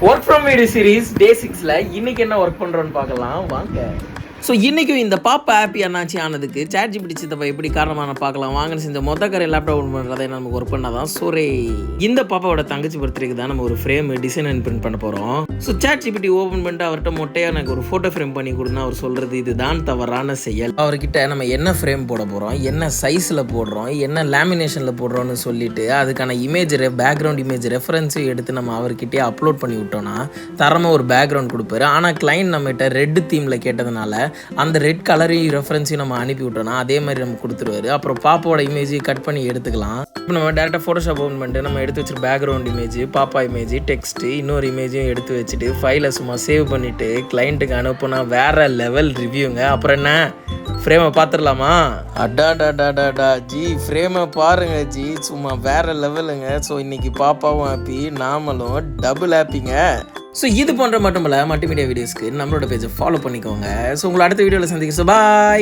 Work from video series டே 6ல இன்னைக்கு என்ன work பண்ணுறோன்னு பார்க்கலாம் வாங்க. ஸோ இன்றைக்கும் இந்த பாப்பா ஆப்பி என்னாச்சு ஆனதுக்கு ChatGPT சித்தப்பா எப்படி காரணமான பார்க்கலாம் வாங்கன்னு செஞ்ச மொத்த கரை லேப்டாப் ஓப்பன் பண்ணுறதை நமக்கு ஒர்க் பண்ணால் தான் சோரே. இந்த பாப்பாவோட தங்கச்சி பர்த்டேக்கு தான் நம்ம ஒரு ஃப்ரேம் டிசைன் அண்ட் பிரிண்ட் பண்ண போகிறோம். ஸோ ChatGPT ஓப்பன் பண்ணிட்டு அவர்கிட்ட மொட்டையாக எனக்கு ஒரு ஃபோட்டோ ஃப்ரேம் பண்ணி கொடுன்னு அவர் சொல்கிறது இதுதான் தவறான செயல். அவர்கிட்ட நம்ம என்ன ஃப்ரேம் போட போகிறோம், என்ன சைஸில் போடுறோம், என்ன லேமினேஷனில் போடுறோன்னு சொல்லிட்டு அதுக்கான இமேஜ் பேக்ரவுண்ட் இமேஜ் ரெஃபரன்ஸையும் எடுத்து நம்ம அவர்கிட்டயே அப்லோட் பண்ணி விட்டோம்னா தரமாக ஒரு பேக்ரவுண்ட் கொடுப்பாரு. ஆனால் கிளைண்ட் நம்மகிட்ட ரெட் தீமில் கேட்டதுனால அந்த ரெட் கலரையும் ரெஃபரன்ஸையும் நம்ம அனுப்பி விட்டோம்னா அதே மாதிரி நம்ம கொடுத்துருவாரு. அப்புறம் பாப்பாவோட இமேஜை கட் பண்ணி எடுத்துக்கலாம். இப்போ நம்ம டேரெக்டாக ஃபோட்டோஷாப் ஓப்பன் பண்ணிட்டு நம்ம எடுத்து வச்சுரு பேக்ரவுண்ட் இமேஜ், பாப்பா இமேஜ், டெக்ஸ்ட்டு, இன்னொரு இமேஜையும் எடுத்து வச்சுட்டு ஃபைலை சும்மா சேவ் பண்ணிவிட்டு கிளைண்ட்டுக்கு அனுப்புனா வேறு லெவல் ரிவ்யூங்க. அப்புறம் என்ன ஃப்ரேமை பார்த்துடலாமா? அடாடாடாடாடா ஜி ஃப்ரேமை பாருங்க ஜி, சும்மா வேறு லெவலுங்க. ஸோ இன்றைக்கி பாப்பாவும் ஹாப்பி, நாமளும் டபுள் ஹாப்பிங்க. ஸோ இது போன்ற மட்டும் இல்லை மல்டிமீடியா வீடியோஸ்க்கு நம்மளோட பேஜை ஃபாலோ பண்ணிக்கோங்க. ஸோ உங்களை அடுத்த வீடியோவில் சந்திக்க. So bye.